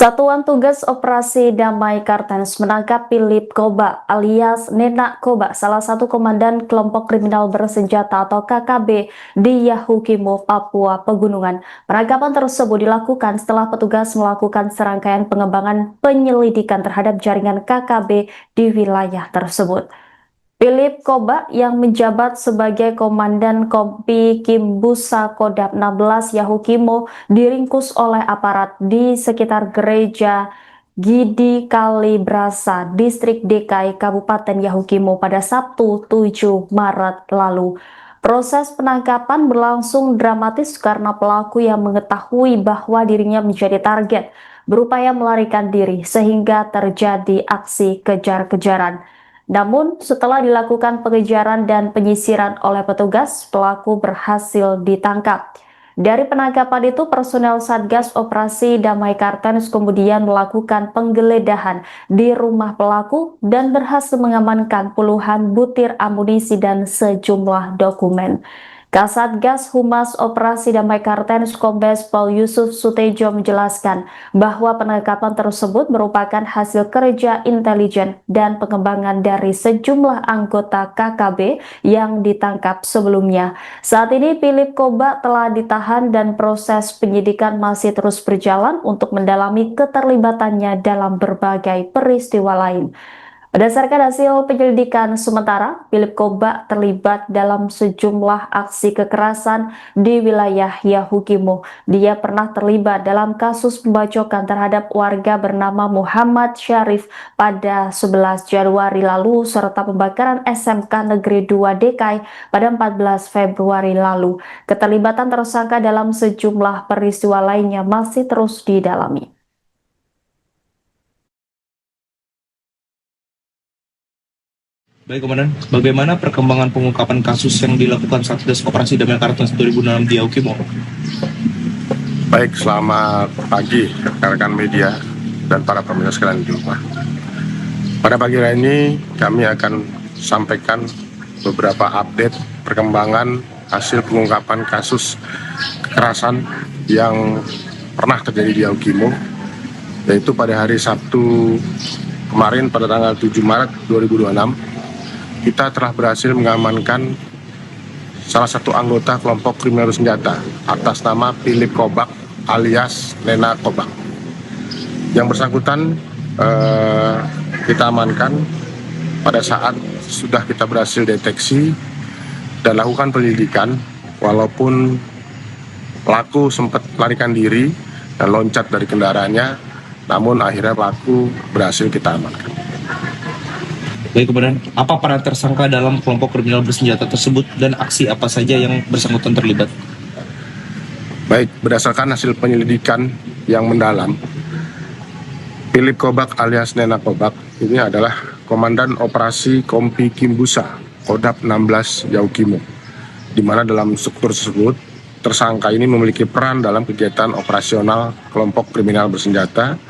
Satuan Tugas Operasi Damai Kartens menangkap Philip Koba alias Nena Koba, salah satu komandan kelompok kriminal bersenjata atau KKB di Yahukimo, Papua Pegunungan. Penangkapan tersebut dilakukan setelah petugas melakukan serangkaian pengembangan penyelidikan terhadap jaringan KKB di wilayah tersebut. Philip Koba yang menjabat sebagai Komandan Kompi Kimbusa Kodam 16 Yahukimo diringkus oleh aparat di sekitar gereja Gidi Kalibrasa, Distrik DKI Kabupaten Yahukimo pada Sabtu 7 Maret lalu. Proses penangkapan berlangsung dramatis karena pelaku yang mengetahui bahwa dirinya menjadi target berupaya melarikan diri sehingga terjadi aksi kejar-kejaran. Namun, setelah dilakukan pengejaran dan penyisiran oleh petugas, pelaku berhasil ditangkap. Dari penangkapan itu, personel Satgas Operasi Damai Kartens kemudian melakukan penggeledahan di rumah pelaku dan berhasil mengamankan puluhan butir amunisi dan sejumlah dokumen. Kasatgas Humas Operasi Damai Kartens Kombes Pol Yusuf Sutejo menjelaskan bahwa penangkapan tersebut merupakan hasil kerja intelijen dan pengembangan dari sejumlah anggota KKB yang ditangkap sebelumnya. Saat ini Philip Koba telah ditahan dan proses penyidikan masih terus berjalan untuk mendalami keterlibatannya dalam berbagai peristiwa lain. Berdasarkan hasil penyelidikan sementara, Philip Koba terlibat dalam sejumlah aksi kekerasan di wilayah Yahukimo. Dia pernah terlibat dalam kasus pembacokan terhadap warga bernama Muhammad Syarif pada 11 Januari lalu serta pembakaran SMK Negeri 2 DKI pada 14 Februari lalu. Keterlibatan tersangka dalam sejumlah peristiwa lainnya masih terus didalami. Baik, Komandan. Bagaimana perkembangan pengungkapan kasus yang dilakukan Satgas Operasi Damai Kartens 2006 di Yahukimo? Baik, selamat pagi rekan-rekan media dan para pemirsa sekalian di rumah. Pada pagi hari ini kami akan sampaikan beberapa update perkembangan hasil pengungkapan kasus kekerasan yang pernah terjadi di Yahukimo, yaitu pada hari Sabtu kemarin pada tanggal 7 Maret 2026. Kita telah berhasil mengamankan salah satu anggota kelompok kriminal bersenjata atas nama Philip Koba alias Nena Koba. Yang bersangkutan kita amankan pada saat sudah kita berhasil deteksi dan lakukan penyelidikan, walaupun pelaku sempat melarikan diri dan loncat dari kendaraannya, namun akhirnya pelaku berhasil kita amankan. Baik, Komandan. Apa peran tersangka dalam kelompok kriminal bersenjata tersebut dan aksi apa saja yang bersangkutan terlibat? Baik, berdasarkan hasil penyelidikan yang mendalam, Philip Koba alias Nena Koba ini adalah Komandan Operasi Kompi Kimbusa Kodam 16 Yahukimo, di mana dalam struktur tersebut tersangka ini memiliki peran dalam kegiatan operasional kelompok kriminal bersenjata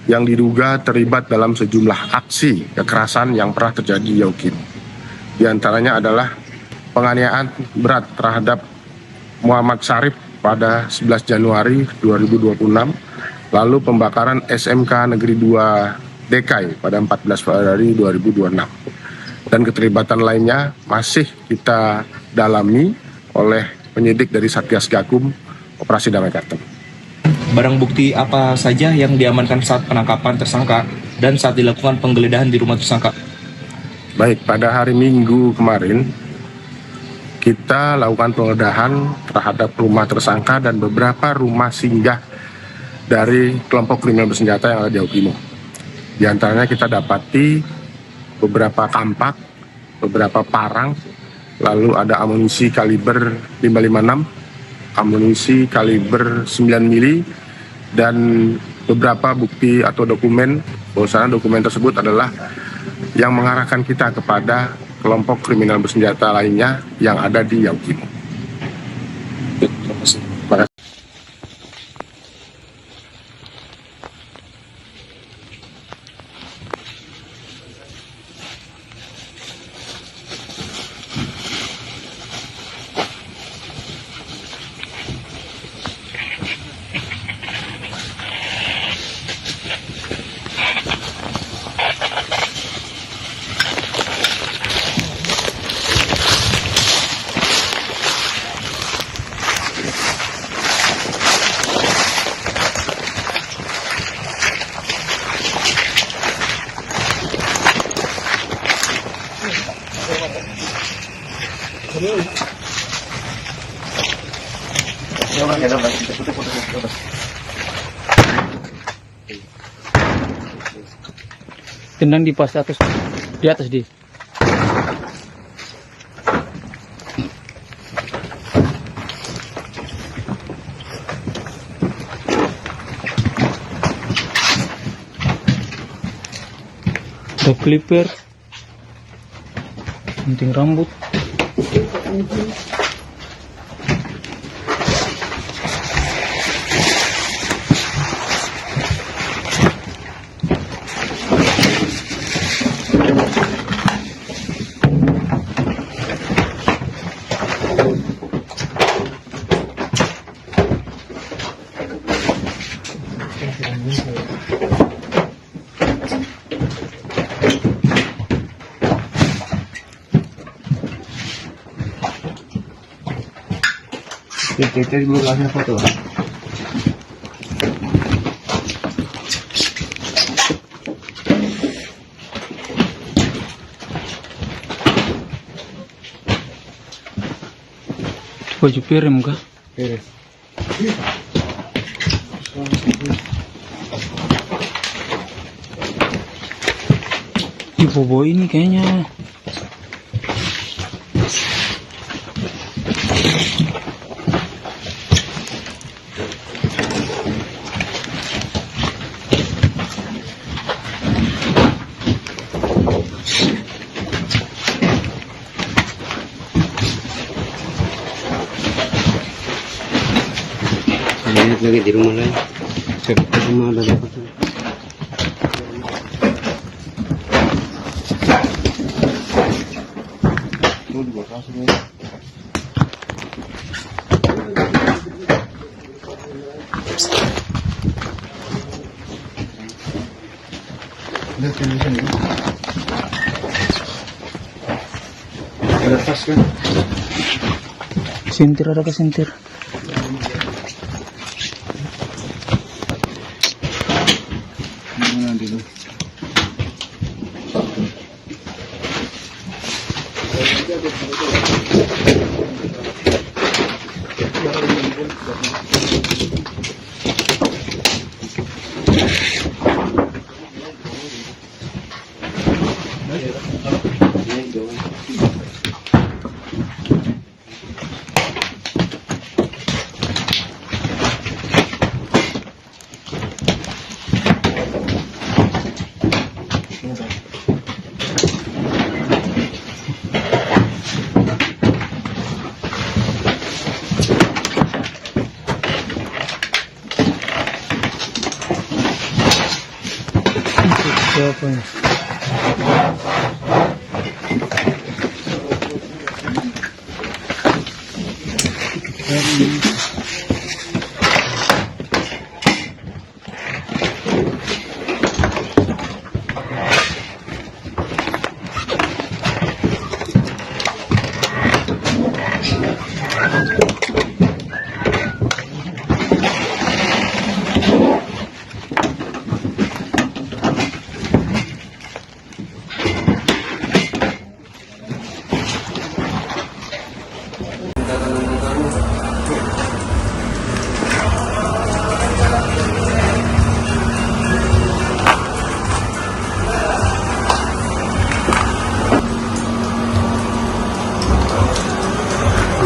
yang diduga terlibat dalam sejumlah aksi kekerasan yang pernah terjadi di Yahukimo. Di antaranya adalah penganiayaan berat terhadap Muhammad Syarif pada 11 Januari 2026, lalu pembakaran SMK Negeri 2 DKI pada 14 Februari 2026. Dan keterlibatan lainnya masih kita dalami oleh penyidik dari Satgas Gakum Operasi Damai Kartens. Barang bukti apa saja yang diamankan saat penangkapan tersangka dan saat dilakukan penggeledahan di rumah tersangka? Baik, pada hari Minggu kemarin kita lakukan penggeledahan terhadap rumah tersangka dan beberapa rumah singgah dari kelompok kriminal bersenjata yang ada di Yahukimo. Di antaranya kita dapati beberapa kampak, beberapa parang, lalu ada amunisi kaliber 556, amunisi kaliber 9 mili, dan beberapa bukti atau dokumen, bahwasanya dokumen tersebut adalah yang mengarahkan kita kepada kelompok kriminal bersenjata lainnya yang ada di Yahukimo. Terima kasih. Tendang di pas atas, di atas di. Ada clipper, gunting rambut. Kita dulu kasih foto. Baju pirem kah? Beres. Di bobo ini kayaknya. Lihat lagi di rumah lain. Rumah ada apa? Ada tas kan? Sentir ada ke sentir. Mana dulu? Siapa ya?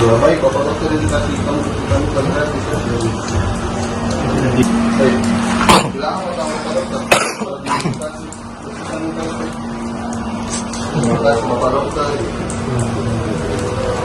Ya baik, Bapak Dokter dikasih kamu gratis ya. Baik. Bilang sama Bapak Dokter. Terima kasih Bapak Dokter.